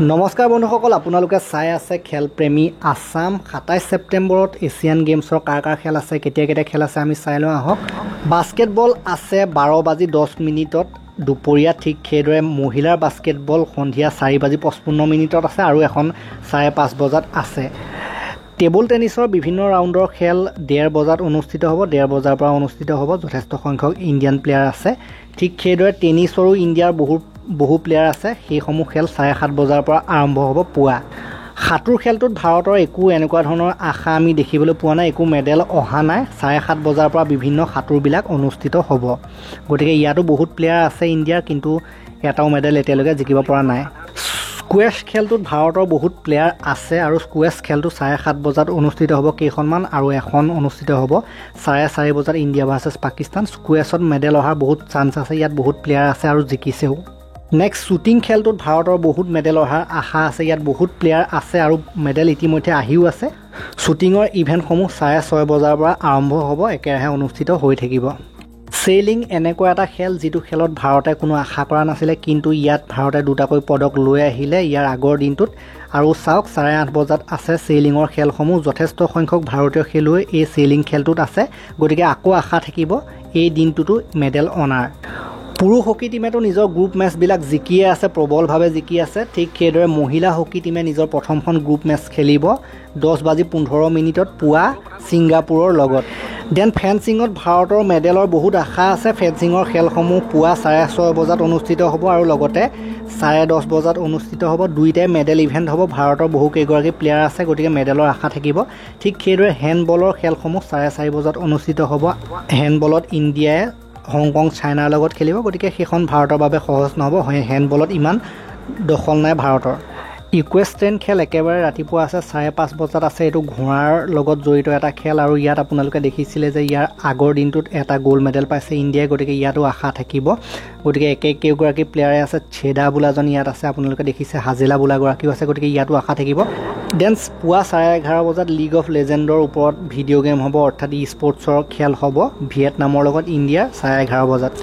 নমস্কাৰ বন্ধুসকল, আপোনালোকে চাই আছে খেলপ্ৰেমী আসাম। 27 ছেপ্টেম্বৰত এছিয়ান গেমছৰ কাৰ খেল আছে, কেতিয়া খেল আছে আমি চাই লওঁ আহক। বাস্কেটবল আছে 12:10 দুপৰীয়া। ঠিক সেইদৰে মহিলাৰ বাস্কেটবল সন্ধিয়া 4:55 আছে আৰু এখন 5:30 বজাত আছে। টেবুল টেনিছৰ বিভিন্ন ৰাউণ্ডৰ খেল 1:30 বজাত অনুষ্ঠিত হ'ব, 1:30 বজাৰ পৰা অনুষ্ঠিত হ'ব। যথেষ্ট সংখ্যক ইণ্ডিয়ান প্লেয়াৰ আছে। ঠিক সেইদৰে টেনিছৰো ইণ্ডিয়াৰ বহু প্লেয়াৰ আছে। সেইসমূহ খেল 7:30 বজাৰ পৰা আৰম্ভ হ'ব পুৱা। সাঁতোৰ খেলটোত ভাৰতৰ একো এনেকুৱা ধৰণৰ আশা আমি দেখিবলৈ পোৱা নাই, একো মেডেল অহা নাই। 7:30 বজাৰ পৰা বিভিন্ন সাঁতোৰবিলাক অনুষ্ঠিত হ'ব। গতিকে ইয়াতো বহুত প্লেয়াৰ আছে ইণ্ডিয়াৰ, কিন্তু এটাও মেডেল এতিয়ালৈকে জিকিব পৰা নাই। স্কুৱেছ খেলটোত ভাৰতৰ বহুত প্লেয়াৰ আছে আৰু স্কুৱেছ খেলটো 7:30 বজাত অনুষ্ঠিত হ'ব কেইখনমান, আৰু এখন অনুষ্ঠিত হ'ব 4:30 বজাত ইণ্ডিয়া ভাৰ্চেছ পাকিস্তান। স্কুৱেছত মেডেল অহাৰ বহুত চান্স আছে, ইয়াত বহুত প্লেয়াৰ আছে আৰু জিকিছেও। নেক্সট শ্বুটিং খেলটোত ভাৰতৰ বহুত মেডেল অহাৰ আশা আছে, ইয়াত বহুত প্লেয়াৰ আছে আৰু মেডেল ইতিমধ্যে আহিও আছে। শ্বুটিঙৰ ইভেণ্টসমূহ 6:30 বজাৰ পৰা আৰম্ভ হ'ব, একেৰাহে অনুষ্ঠিত হৈ থাকিব। চেইলিং এনেকুৱা এটা খেল যিটো খেলত ভাৰতে কোনো আশা কৰা নাছিলে, কিন্তু ইয়াত ভাৰতে দুটাকৈ পদক লৈ আহিলে ইয়াৰ আগৰ দিনটোত। আৰু চাওক 8:30 বজাত আছে চেইলিঙৰ খেলসমূহ। যথেষ্ট সংখ্যক ভাৰতীয় খেলুৱৈ এই চেইলিং খেলটোত আছে, গতিকে আকৌ আশা থাকিব এই দিনটোতো মেডেল অনাৰ। পুৰুষ হকী টীমেতো নিজৰ গ্ৰুপ মেচবিলাক জিকিয়ে আছে, প্ৰবলভাৱে জিকি আছে। ঠিক সেইদৰে মহিলা হকী টীমে নিজৰ প্ৰথমখন গ্ৰুপ মেচ খেলিব 10:15 পুৱা ছিংগাপুৰৰ লগত। দেন ফেন্সিঙত ভাৰতৰ মেডেলৰ বহুত আশা আছে। ফেন্সিঙৰ খেলসমূহ পুৱা 6:30 বজাত অনুষ্ঠিত হ'ব আৰু লগতে 10:30 বজাত অনুষ্ঠিত হ'ব। দুইটাই মেডেল ইভেণ্ট হ'ব। ভাৰতৰ বহুকেইগৰাকী প্লেয়াৰ আছে, গতিকে মেডেলৰ আশা থাকিব। ঠিক সেইদৰে হেণ্ডবলৰ খেলসমূহ 4:30 বজাত অনুষ্ঠিত হ'ব। হেণ্ডবলত ইণ্ডিয়াই হংকং চাইনাৰ লগত খেলিব, গতিকে সেইখন ভাৰতৰ বাবে সহজ নহ'ব। হেণ্ডবলত ইমান দখল নাই ভাৰতৰ। ইকুৱেষ্ট্ৰেন খেল একেবাৰে ৰাতিপুৱা আছে, 5:30 বজাত আছে। এইটো ঘোঁৰাৰ লগত জড়িত এটা খেল আৰু ইয়াত আপোনালোকে দেখিছিলে যে ইয়াৰ আগৰ দিনটোত এটা গ'ল্ড মেডেল পাইছে ইণ্ডিয়াই, গতিকে ইয়াতো আশা থাকিব। গতিকে কেইগৰাকী প্লেয়াৰে আছে, ছেদা বোলাজন ইয়াত আছে, আপোনালোকে দেখিছে হাজেলা বোলাগৰাকীও আছে, গতিকে ইয়াতো আশা থাকিব। দেন পুৱা 11:30 বজাত লিগ অফ লেজেণ্ডৰ ওপৰত ভিডিঅ' গেম হ'ব, অৰ্থাৎ স্পৰ্টছৰ খেল হ'ব ভিয়েটনামৰ লগত ইণ্ডিয়াৰ 11:30 বজাত।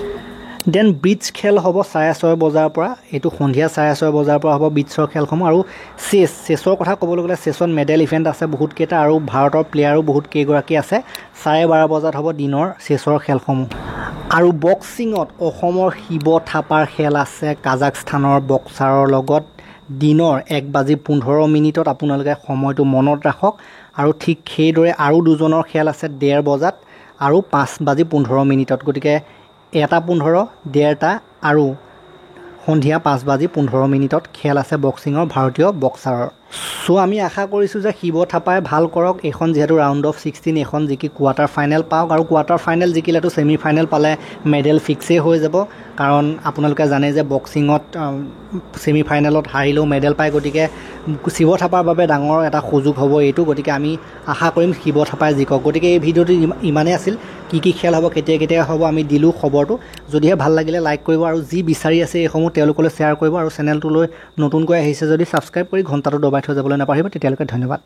দেন ব্ৰিজ খেল হ'ব 6:30 বজাৰ পৰা। এইটো সন্ধিয়া 6:30 বজাৰ পৰা হ'ব ব্ৰিজৰ খেলসমূহ। আৰু চেছৰ কথা ক'বলৈ গ'লে চেছত মেডেল ইভেণ্ট আছে বহুতকেইটা আৰু ভাৰতৰ প্লেয়াৰো বহুত কেইগৰাকী আছে। 12:30 বজাত হ'ব দিনৰ চেছৰ খেলসমূহ। আৰু বক্সিঙত অসমৰ শিৱ থাপাৰ খেল আছে কাজাখস্তানৰ বক্সাৰৰ লগত দিনৰ 1:15 আপোনালোকে সময়টো মনত ৰাখক। আৰু ঠিক সেইদৰে আৰু দুজনৰ খেল আছে 1:30 বজাত আৰু 5:15। গতিকে 1:15, 1:30 আৰু সন্ধিয়া 5:15 খেল আছে বক্সিঙৰ ভাৰতীয় বক্সাৰৰ। চ' আমি আশা কৰিছোঁ যে শিৱ থাপাই ভাল কৰক। এইখন যিহেতু ৰাউণ্ড অফ 16, এইখন জিকি কোৱাৰ্টাৰ ফাইনেল পাওক, আৰু কোৱাৰ্টাৰ ফাইনেল জিকিলেতো ছেমি ফাইনেল পালে মেডেল ফিক্সেই হৈ যাব। কাৰণ আপোনালোকে জানে যে বক্সিঙত ছেমি ফাইনেলত হাৰিলেও মেডেল পায়, গতিকে শিৱ থাপাৰ বাবে ডাঙৰ এটা সুযোগ হ'ব এইটো। গতিকে আমি আশা কৰিম শিৱ থাপাই জিকক। গতিকে এই ভিডিঅ'টো ইমানেই আছিল। কি খেল হ'ব, কেতিয়া হ'ব আমি দিলোঁ খবৰটো। যদিহে ভাল লাগিলে লাইক কৰিব, আৰু যি বিচাৰি আছে এইসমূহ তেওঁলোকলৈ শ্বেয়াৰ কৰিব, আৰু চেনেলটোলৈ নতুনকৈ আহিছে যদি ছাবস্ক্ৰাইব কৰি ঘণ্টাটো দবাই থৈ যাবলৈ নাপাহৰিব। তেতিয়ালৈকে ধন্যবাদ।